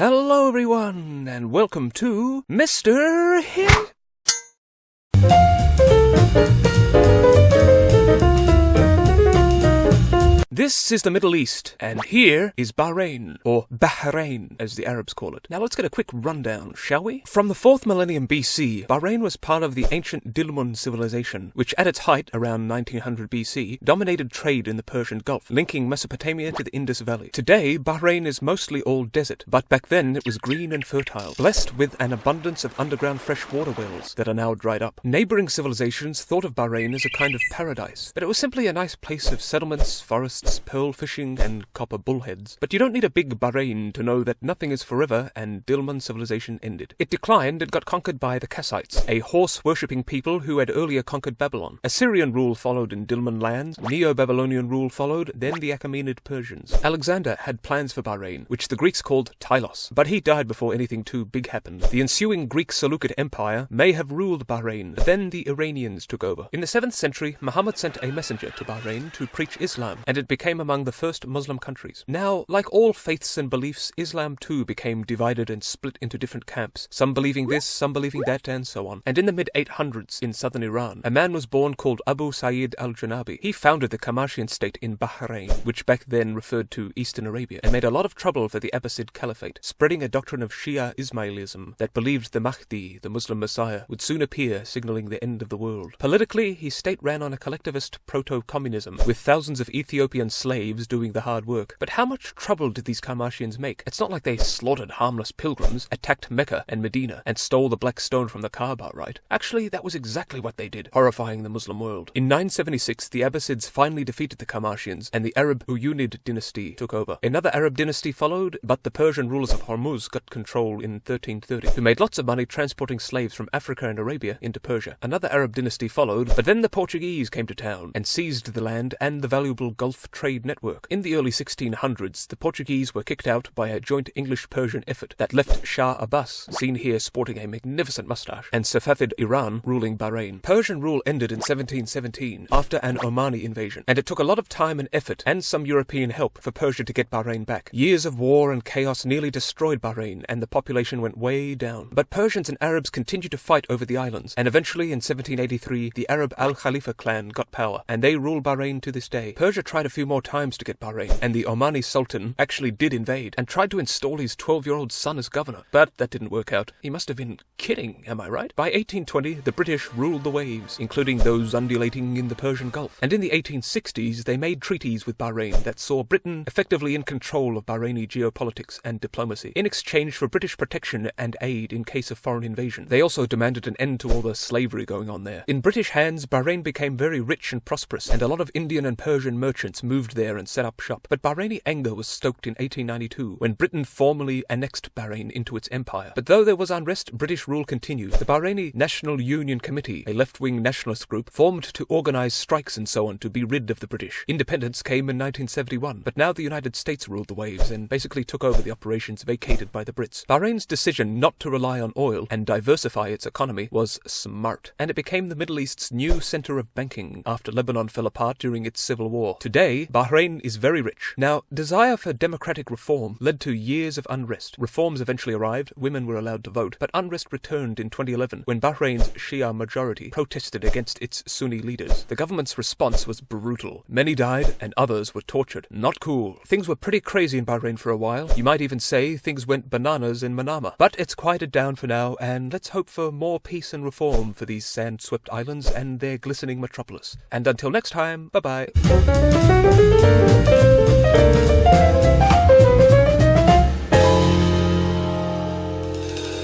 Hello everyone, and welcome to Mr. Hint. This is the Middle East, and here is Bahrain, or Bahrain as the Arabs call it. Now let's get a quick rundown, shall we? From the 4th millennium BC, Bahrain was part of the ancient Dilmun civilization, which at its height, around 1900 BC, dominated trade in the Persian Gulf, linking Mesopotamia to the Indus Valley. Today, Bahrain is mostly all desert, but back then it was green and fertile, blessed with an abundance of underground freshwater wells that are now dried up. Neighboring civilizations thought of Bahrain as a kind of paradise, but it was simply a nice place of settlements, forests, pearl fishing, and copper bullheads. But you don't need a big Bahrain to know that nothing is forever, and Dilmun civilization ended. It declined and got conquered by the Kassites, a horse-worshipping people who had earlier conquered Babylon. Assyrian rule followed in Dilmun lands, Neo-Babylonian rule followed, then the Achaemenid Persians. Alexander had plans for Bahrain, which the Greeks called TaLha, but he died before anything too big happened. The ensuing Greek Seleucid Empire may have ruled Bahrain, but then the Iranians took over. In the 7th century, Muhammad sent a messenger to Bahrain to preach Islam, and it became among the first Muslim countries. Now, like all faiths and beliefs, Islam too became divided and split into different camps, some believing this, some believing that, and so on. And in the mid-800s in southern Iran, a man was born called Abu Sa'id al-Janabi. He founded the Qamashyan state in Bahrain, which back then referred to Eastern Arabia, and made a lot of trouble for the Abbasid Caliphate, spreading a doctrine of Shia Ismailism that believed the Mahdi, the Muslim Messiah, would soon appear, signaling the end of the world. Politically, his state ran on a collectivist proto-communism, with thousands of Ethiopian slaves doing the hard work. But how much trouble did these Qamashiyans make? It's not like they slaughtered harmless pilgrims, attacked Mecca and Medina, and stole the black stone from the Kaaba, right? Actually, that was exactly what they did, horrifying the Muslim world. In 976, the Abbasids finally defeated the Qamashiyans, and the Arab Uyunid dynasty took over. Another Arab dynasty followed, but the Persian rulers of Hormuz got control in 1330, who made lots of money transporting slaves from Africa and Arabia into Persia. Another Arab dynasty followed, but then the Portuguese came to town and seized the land and the valuable Gulf trade network. In the early 1600s, the Portuguese were kicked out by a joint English-Persian effort that left Shah Abbas, seen here sporting a magnificent mustache, and Safavid Iran ruling Bahrain. Persian rule ended in 1717 after an Omani invasion, and it took a lot of time and effort and some European help for Persia to get Bahrain back. Years of war and chaos nearly destroyed Bahrain, and the population went way down. But Persians and Arabs continued to fight over the islands, and eventually in 1783, the Arab Al-Khalifa clan got power, and they rule Bahrain to this day. Persia tried a few more times to get Bahrain, and the Omani Sultan actually did invade and tried to install his 12-year-old son as governor, but that didn't work out. He must have been kidding, am I right? By 1820, the British ruled the waves, including those undulating in the Persian Gulf, and in the 1860s they made treaties with Bahrain that saw Britain effectively in control of Bahraini geopolitics and diplomacy, in exchange for British protection and aid in case of foreign invasion. They also demanded an end to all the slavery going on there. In British hands, Bahrain became very rich and prosperous, and a lot of Indian and Persian merchants moved there and set up shop. But Bahraini anger was stoked in 1892 when Britain formally annexed Bahrain into its empire. But though there was unrest, British rule continued. The Bahraini National Union Committee, a left-wing nationalist group, formed to organize strikes and so on to be rid of the British. Independence came in 1971, but now the United States ruled the waves and basically took over the operations vacated by the Brits. Bahrain's decision not to rely on oil and diversify its economy was smart, and it became the Middle East's new center of banking after Lebanon fell apart during its civil war. Today, Bahrain is very rich. Now, desire for democratic reform led to years of unrest. Reforms eventually arrived, women were allowed to vote, but unrest returned in 2011 when Bahrain's Shia majority protested against its Sunni leaders. The government's response was brutal. Many died and others were tortured. Not cool. Things were pretty crazy in Bahrain for a while. You might even say things went bananas in Manama. But it's quieted down for now, and let's hope for more peace and reform for these sand-swept islands and their glistening metropolis. And until next time, bye-bye.